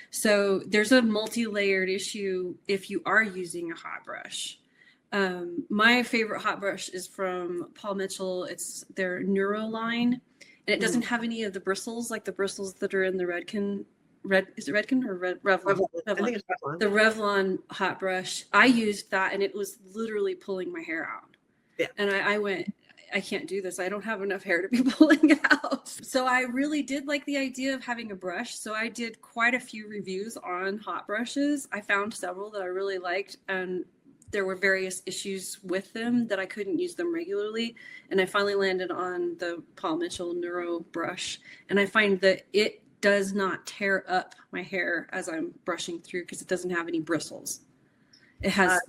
So there's a multi-layered issue if you are using a hot brush. My favorite hot brush is from Paul Mitchell. It's their Neuro line, and it doesn't have any of the bristles, like the bristles that are in the Revlon? Revlon. I think it's Revlon. The Revlon hot brush. I used that and it was literally pulling my hair out. Yeah. And I went, I can't do this. I don't have enough hair to be pulling out. So I really did like the idea of having a brush. So I did quite a few reviews on hot brushes. I found several that I really liked, and there were various issues with them that I couldn't use them regularly. And I finally landed on the Paul Mitchell Neuro brush. And I find that it does not tear up my hair as I'm brushing through because it doesn't have any bristles. It has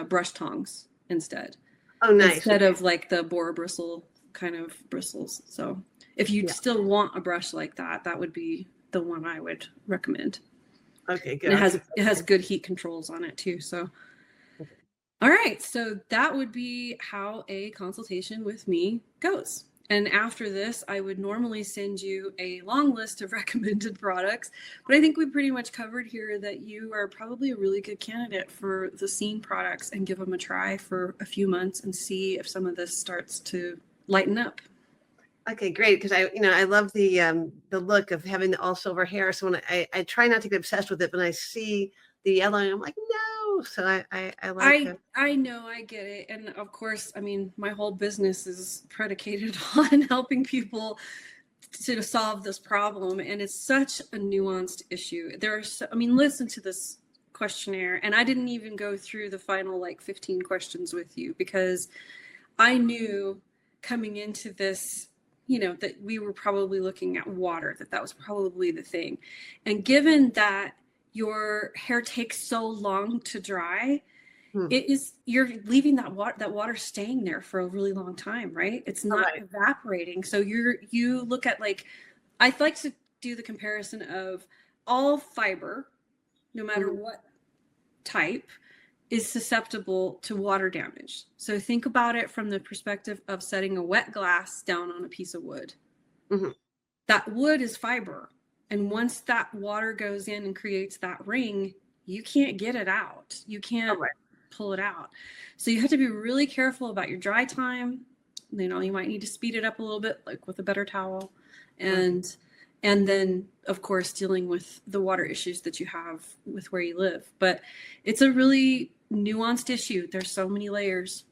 brush tongs instead. Oh, nice. Instead of like the boar bristle kind of bristles. So if you still want a brush like that, that would be the one I would recommend. Okay, good. And it has good heat controls on it too. So, all right. So that would be how a consultation with me goes. And after this, I would normally send you a long list of recommended products, but I think we pretty much covered here that you are probably a really good candidate for the Scene products, and give them a try for a few months and see if some of this starts to lighten up. Okay, great. Because I love the look of having the all silver hair. So when I try not to get obsessed with it, but I see the yellow, I'm like, no. So I like it. I know, I get it. And of course, I mean, my whole business is predicated on helping people to solve this problem. And it's such a nuanced issue. Listen to this questionnaire. And I didn't even go through the final 15 questions with you because I knew coming into this, that we were probably looking at water, that was probably the thing. And given that your hair takes so long to dry, you're leaving that water staying there for a really long time, right? It's not evaporating. So you look at I like to do the comparison of all fiber, no matter what type, is susceptible to water damage. So think about it from the perspective of setting a wet glass down on a piece of wood. That wood is fiber. And once that water goes in and creates that ring, you can't get it out. You can't pull it out. So you have to be really careful about your dry time. You might need to speed it up a little bit, with a better towel. And then, of course, dealing with the water issues that you have with where you live. But it's a really nuanced issue. There's so many layers.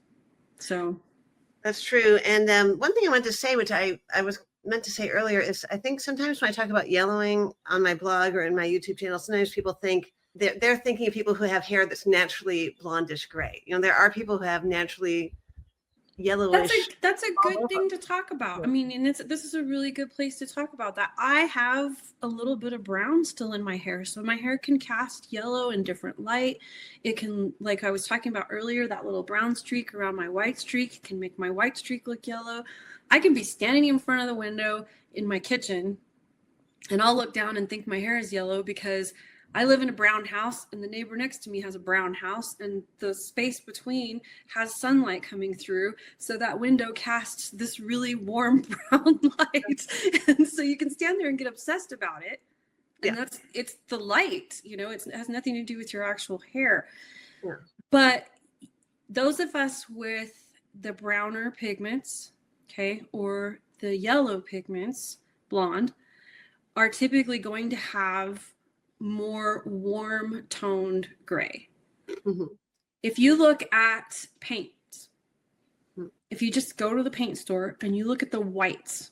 So that's true. And one thing I wanted to say, which I was meant to say earlier, is I think sometimes when I talk about yellowing on my blog or in my YouTube channel, sometimes people think they're thinking of people who have hair that's naturally blondish gray. There are people who have naturally yellowish. That's a good thing to talk about. I mean, and this is a really good place to talk about that. I have a little bit of brown still in my hair, so my hair can cast yellow in different light. It can, like I was talking about earlier, that little brown streak around my white streak can make my white streak look yellow. I can be standing in front of the window in my kitchen and I'll look down and think my hair is yellow because I live in a brown house and the neighbor next to me has a brown house, and the space between has sunlight coming through. So that window casts this really warm brown light. And so you can stand there and get obsessed about it. And it's the light, it has nothing to do with your actual hair. Yeah. But those of us with the browner pigments, okay, or the yellow pigments, blonde, are typically going to have more warm toned gray. Mm-hmm. If you look at paint, Mm-hmm. if you just go to the paint store and you look at the whites,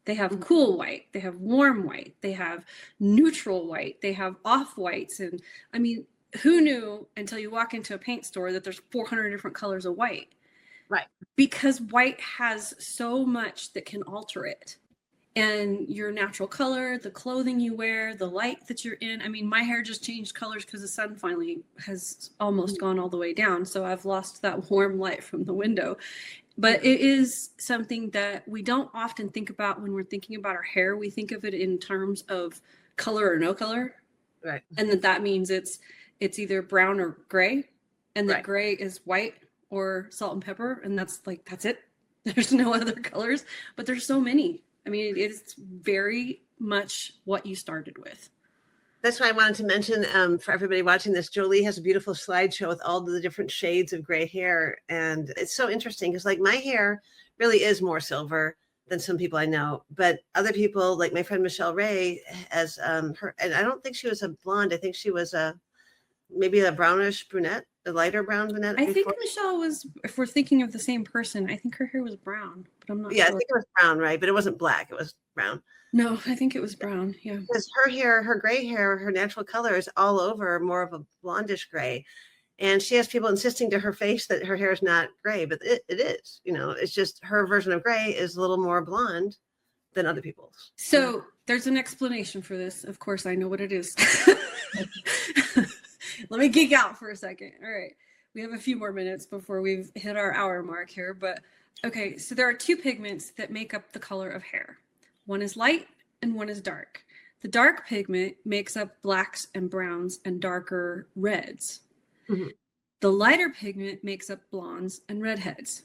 they have cool white, they have warm white, they have neutral white, they have off whites. And I mean, who knew until you walk into a paint store that there's 400 different colors of white? Right. Because white has so much that can alter it. And your natural color, the clothing you wear, the light that you're in. I mean, my hair just changed colors because the sun finally has almost gone all the way down. So I've lost that warm light from the window. But it is something that we don't often think about when we're thinking about our hair. We think of it in terms of color or no color. Right. And that means it's either brown or gray. And that Right. gray is white or salt and pepper. And that's it. There's no other colors, but there's so many. I mean, it's very much what you started with. That's why I wanted to mention for everybody watching this, Jolie has a beautiful slideshow with all the different shades of gray hair. And it's so interesting because like my hair really is more silver than some people I know. But other people, like my friend Michelle Ray, has her, and I don't think she was a blonde. I think she was maybe a brownish brunette, a lighter brown brunette. I think Michelle was, if we're thinking of the same person, I think her hair was brown, but I'm not sure. I think it was brown, right? But it wasn't black. It was brown. No, I think it was brown. Yeah. Because her hair, her gray hair, her natural color is all over more of a blondish gray. And she has people insisting to her face that her hair is not gray, but it is, it's just her version of gray is a little more blonde than other people's. So there's an explanation for this. Of course, I know what it is. Let me geek out for a second. All right. We have a few more minutes before we've hit our hour mark here. But okay, so there are two pigments that make up the color of hair. One is light and one is dark. The dark pigment makes up blacks and browns and darker reds. Mm-hmm. The lighter pigment makes up blondes and redheads.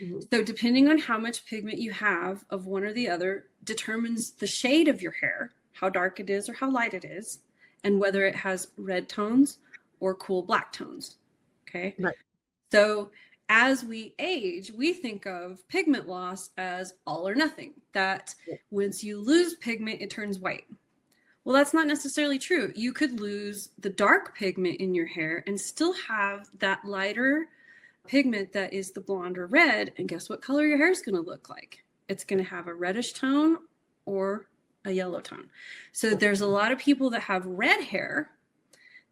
Mm-hmm. So depending on how much pigment you have of one or the other determines the shade of your hair, how dark it is or how light it is, and whether it has red tones or cool black tones. Okay. Right. So as we age, we think of pigment loss as all or nothing, that once you lose pigment, it turns white. Well, that's not necessarily true. You could lose the dark pigment in your hair and still have that lighter pigment that is the blonde or red. And guess what color your hair is going to look like? It's going to have a reddish tone or a yellow tone. So there's a lot of people that have red hair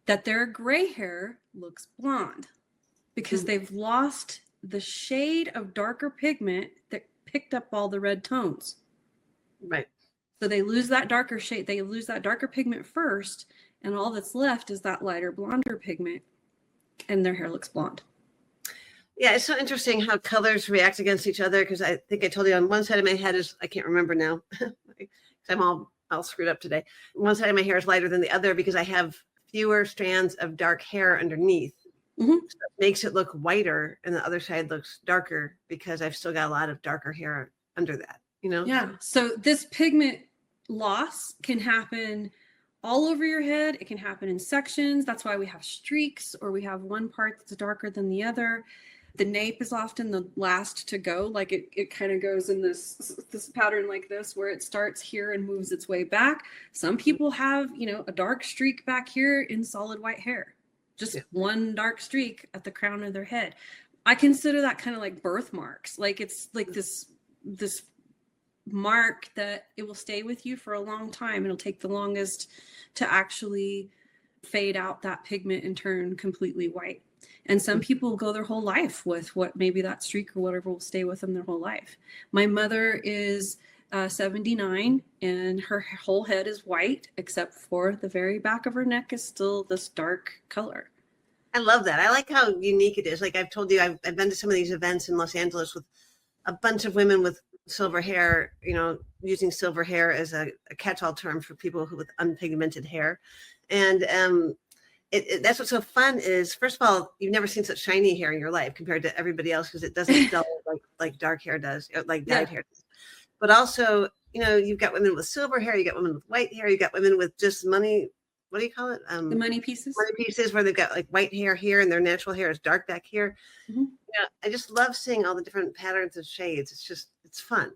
that their gray hair looks blonde because they've lost the shade of darker pigment that picked up all the red tones. Right. So they lose that darker shade. They lose that darker pigment first, and all that's left is that lighter blonder pigment, and their hair looks blonde. Yeah, it's so interesting how colors react against each other because I think I told you on one side of my head is, I can't remember now. I'm all screwed up today. One side of my hair is lighter than the other because I have fewer strands of dark hair underneath. Mm-hmm. So it makes it look whiter and the other side looks darker because I've still got a lot of darker hair under that, Yeah. So this pigment loss can happen all over your head. It can happen in sections. That's why we have streaks, or we have one part that's darker than the other. The nape is often the last to go. Like it kind of goes in this pattern like this, where it starts here and moves its way back. Some people have, a dark streak back here in solid white hair, just one dark streak at the crown of their head. I consider that kind of like birthmarks. Like it's like this mark that it will stay with you for a long time. It'll take the longest to actually fade out that pigment and turn completely white. And some people go their whole life with what maybe that streak or whatever will stay with them their whole life. My mother is 79 and her whole head is white, except for the very back of her neck is still this dark color. I love that. I like how unique it is. Like I've told you, I've been to some of these events in Los Angeles with a bunch of women with silver hair, using silver hair as a catch-all term for people with unpigmented hair. And that's what's so fun is, first of all, you've never seen such shiny hair in your life compared to everybody else because it doesn't dull like dark hair does, like dyed hair does. But also, you've got women with silver hair, you got women with white hair, you got women with just money what do you call it? The money pieces. Money pieces where they've got like white hair here and their natural hair is dark back here. Mm-hmm. Yeah, I just love seeing all the different patterns and shades. It's fun.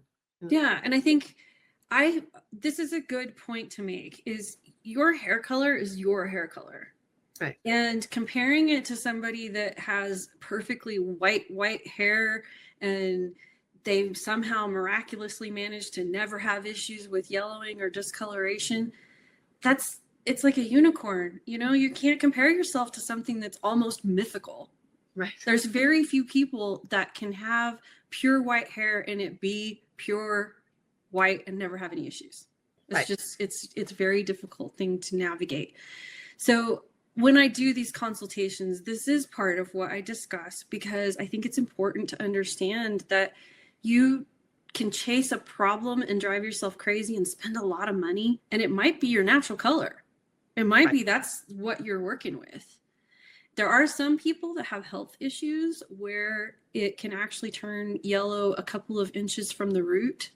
Yeah, and I think this is a good point to make, is your hair color is your hair color. Right. And comparing it to somebody that has perfectly white hair and they've somehow miraculously managed to never have issues with yellowing or discoloration, it's like a unicorn. You know, you can't compare yourself to something that's almost mythical. Right. There's very few people that can have pure white hair and it be pure white and never have any issues. It's right. just, it's very difficult thing to navigate. So when I do these consultations, this is part of what I discuss, because I think it's important to understand that you can chase a problem and drive yourself crazy and spend a lot of money, and it might be your natural color. It might right. be that's what you're working with. There are some people that have health issues where it can actually turn yellow a couple of inches from the root.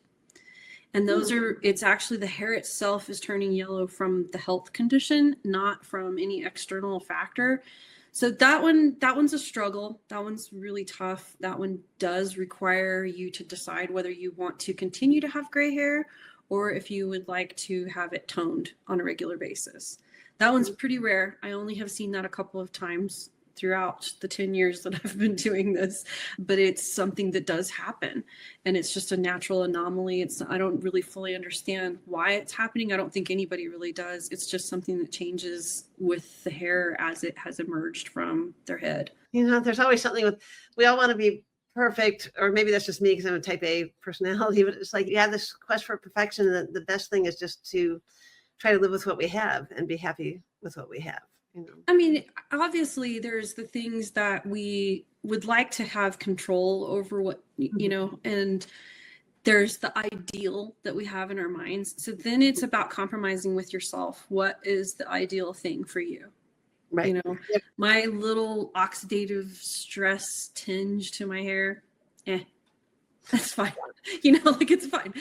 And it's actually the hair itself is turning yellow from the health condition, not from any external factor. So that one's a struggle. That one's really tough. That one does require you to decide whether you want to continue to have gray hair or if you would like to have it toned on a regular basis. That one's pretty rare. I only have seen that a couple of times throughout the 10 years that I've been doing this, but it's something that does happen, and it's just a natural anomaly. I don't really fully understand why it's happening. I don't think anybody really does. It's just something that changes with the hair as it has emerged from their head. You know, there's always something we all want to be perfect, or maybe that's just me because I'm a type A personality, but it's like you have this quest for perfection, and the best thing is just to try to live with what we have and be happy with what we have. You know? I mean, obviously there's the things that we would like to have control over, what, you know, and there's the ideal that we have in our minds. So then it's about compromising with yourself. What is the ideal thing for you? Right. You know, yep. My little oxidative stress tinge to my hair, that's fine. You know, like it's fine.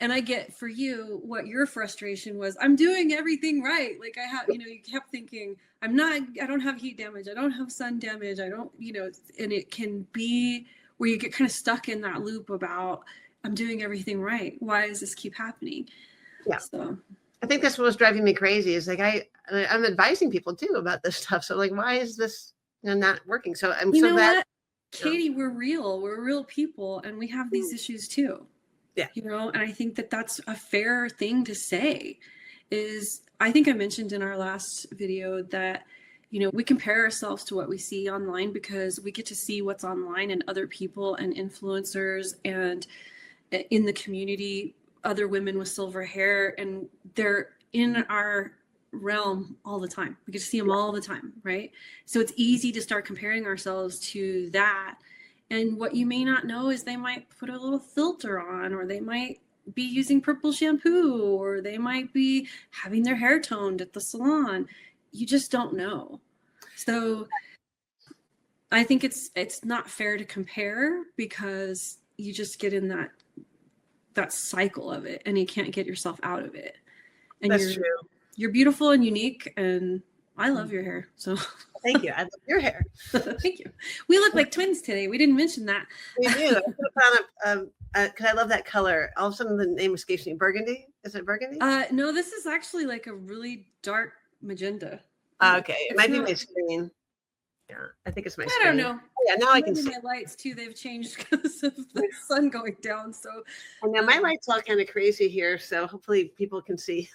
And I get for you what your frustration was. I'm doing everything right. Like I have, you know, you kept thinking, I don't have heat damage. I don't have sun damage. I don't, you know, and it can be where you get kind of stuck in that loop about, I'm doing everything right. Why does this keep happening? Yeah. So I think that's what was driving me crazy, is like, I'm advising people too about this stuff. So like, why is this not working? So I'm so glad. What? Katie, we're real people, and we have these issues too. Yeah. You know, and I think that that's a fair thing to say. Is I think I mentioned in our last video that, you know, we compare ourselves to what we see online because we get to see what's online and other people and influencers and in the community, other women with silver hair, and they're in our realm all the time. We get to see them all the time, right? So it's easy to start comparing ourselves to that. And what you may not know is they might put a little filter on, or they might be using purple shampoo, or they might be having their hair toned at the salon. You just don't know. So I think it's not fair to compare, because you just get in that cycle of it and you can't get yourself out of it. And that's true. You're beautiful and unique, and I love your hair. So thank you. I love your hair. Thank you. We look like twins today. We didn't mention that. We do. Because I love that color. All of a sudden the name escapes me. Burgundy? Is it burgundy? No, this is actually like a really dark magenta. Okay. It might be my screen. Yeah, I think it's my screen. I don't know. Yeah, now I can see. My lights too, they've changed because of the sun going down. So and now my light's all kind of crazy here, so hopefully people can see.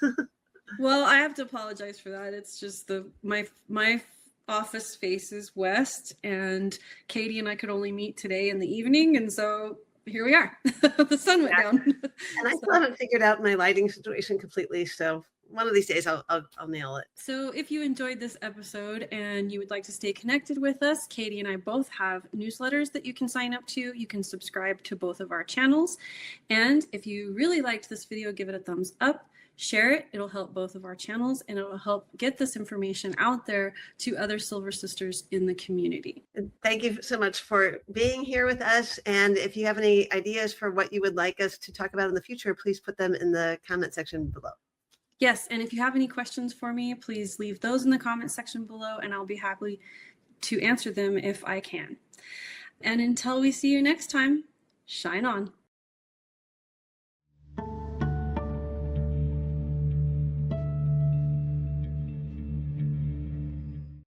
Well, I have to apologize for that. It's just my office faces west, and Katie and I could only meet today in the evening, and so here we are. The sun went down. And I still haven't figured out my lighting situation completely, so one of these days I'll nail it. So if you enjoyed this episode and you would like to stay connected with us, Katie and I both have newsletters that you can sign up to. You can subscribe to both of our channels. And if you really liked this video, give it a thumbs up. Share it. It'll help both of our channels, and it will help get this information out there to other Silver Sisters in the community. And thank you so much for being here with us. And if you have any ideas for what you would like us to talk about in the future, please put them in the comment section below. Yes, and if you have any questions for me, please leave those in the comment section below and I'll be happy to answer them if I can. And until we see you next time, shine on.